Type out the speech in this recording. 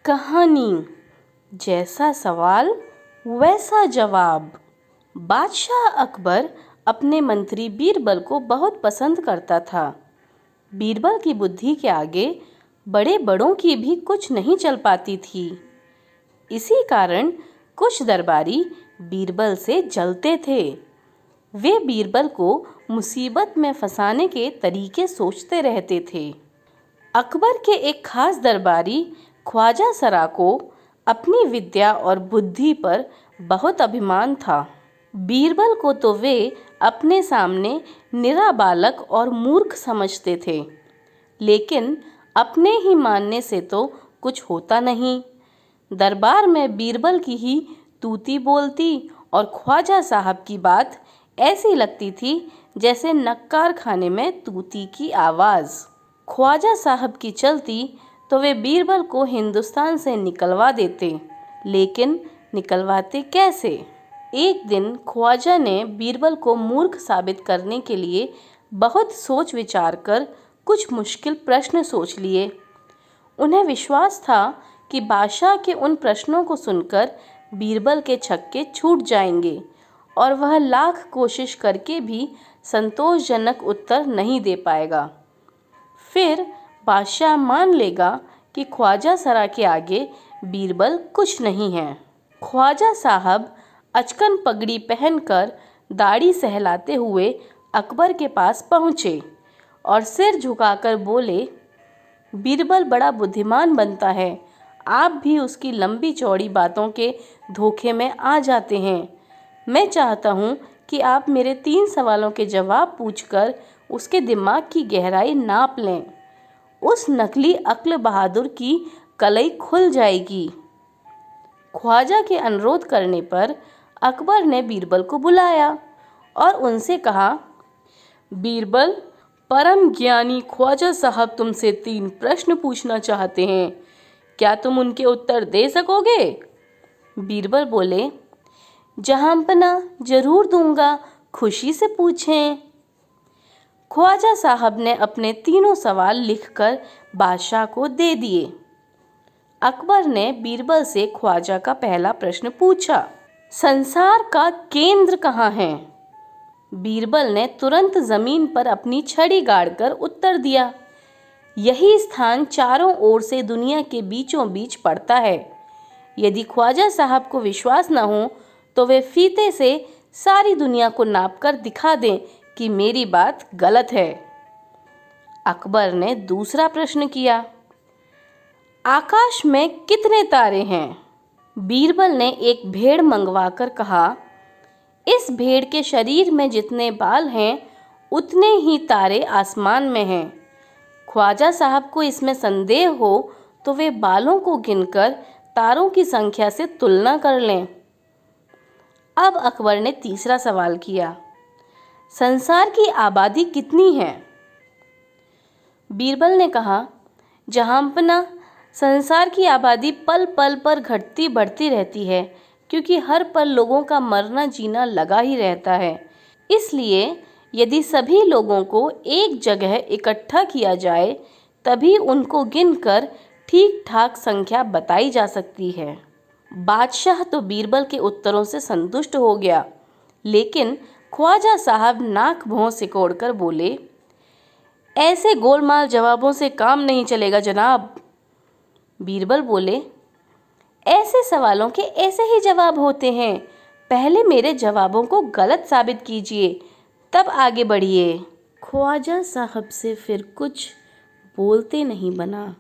कहानी, जैसा सवाल वैसा जवाब। बादशाह अकबर अपने मंत्री बीरबल को बहुत पसंद करता था। बीरबल की बुद्धि के आगे बड़े बड़ों की भी कुछ नहीं चल पाती थी। इसी कारण कुछ दरबारी बीरबल से जलते थे। वे बीरबल को मुसीबत में फंसाने के तरीके सोचते रहते थे। अकबर के एक खास दरबारी ख्वाजा सरा को अपनी विद्या और बुद्धि पर बहुत अभिमान था। बीरबल को तो वे अपने सामने निरा बालक और मूर्ख समझते थे, लेकिन अपने ही मानने से तो कुछ होता नहीं। दरबार में बीरबल की ही तूती बोलती और ख्वाजा साहब की बात ऐसी लगती थी जैसे नक्कार खाने में तूती की आवाज़। ख्वाजा साहब की चलती तो वे बीरबल को हिंदुस्तान से निकलवा देते, लेकिन निकलवाते कैसे? एक दिन ख्वाजा ने बीरबल को मूर्ख साबित करने के लिए बहुत सोच विचार कर कुछ मुश्किल प्रश्न सोच लिए। उन्हें विश्वास था कि बादशाह के उन प्रश्नों को सुनकर बीरबल के छक्के छूट जाएंगे और वह लाख कोशिश करके भी संतोषजनक उत्तर नहीं दे पाएगा। फिर बादशाह मान लेगा कि ख्वाजा सरा के आगे बीरबल कुछ नहीं है। ख्वाजा साहब अचकन पगड़ी पहनकर दाढ़ी सहलाते हुए अकबर के पास पहुँचे और सिर झुकाकर बोले, बीरबल बड़ा बुद्धिमान बनता है, आप भी उसकी लंबी चौड़ी बातों के धोखे में आ जाते हैं। मैं चाहता हूँ कि आप मेरे 3 सवालों के जवाब पूछकर उसके दिमाग की गहराई नाप लें। उस नकली अक्ल बहादुर की कलई खुल जाएगी। ख्वाजा के अनुरोध करने पर अकबर ने बीरबल को बुलाया और उनसे कहा, बीरबल, परम ज्ञानी ख्वाजा साहब तुमसे 3 प्रश्न पूछना चाहते हैं। क्या तुम उनके उत्तर दे सकोगे? बीरबल बोले, जहांपना, जरूर दूंगा, खुशी से पूछें। ख्वाजा साहब ने अपने 3 सवाल लिखकर बादशाह को दे दिए। अकबर ने बीरबल से ख्वाजा का पहला प्रश्न पूछा, संसार का केंद्र कहाँ है? बीरबल ने तुरंत जमीन पर अपनी छड़ी गाड़कर उत्तर दिया, यही स्थान चारों ओर से दुनिया के बीचों बीच पड़ता है। यदि ख्वाजा साहब को विश्वास न हो तो वे फीते से सारी दुनिया को नापकर दिखा दें कि मेरी बात गलत है। अकबर ने दूसरा प्रश्न किया, आकाश में कितने तारे हैं? बीरबल ने एक भेड़ मंगवाकर कहा, इस भेड़ के शरीर में जितने बाल हैं उतने ही तारे आसमान में हैं। ख्वाजा साहब को इसमें संदेह हो तो वे बालों को गिनकर तारों की संख्या से तुलना कर लें। अब अकबर ने तीसरा सवाल किया, संसार की आबादी कितनी है? बीरबल ने कहा, जहांपना, संसार की आबादी पल पल पर घटती बढ़ती रहती है, क्योंकि हर पल लोगों का मरना जीना लगा ही रहता है। इसलिए यदि सभी लोगों को एक जगह इकट्ठा किया जाए तभी उनको गिनकर ठीक ठाक संख्या बताई जा सकती है। बादशाह तो बीरबल के उत्तरों से संतुष्ट हो गया, लेकिन ख्वाजा साहब नाक भौं सिकोड़कर बोले, ऐसे गोलमाल जवाबों से काम नहीं चलेगा जनाब। बीरबल बोले, ऐसे सवालों के ऐसे ही जवाब होते हैं, पहले मेरे जवाबों को गलत साबित कीजिए, तब आगे बढ़िए। ख्वाजा साहब से फिर कुछ बोलते नहीं बना।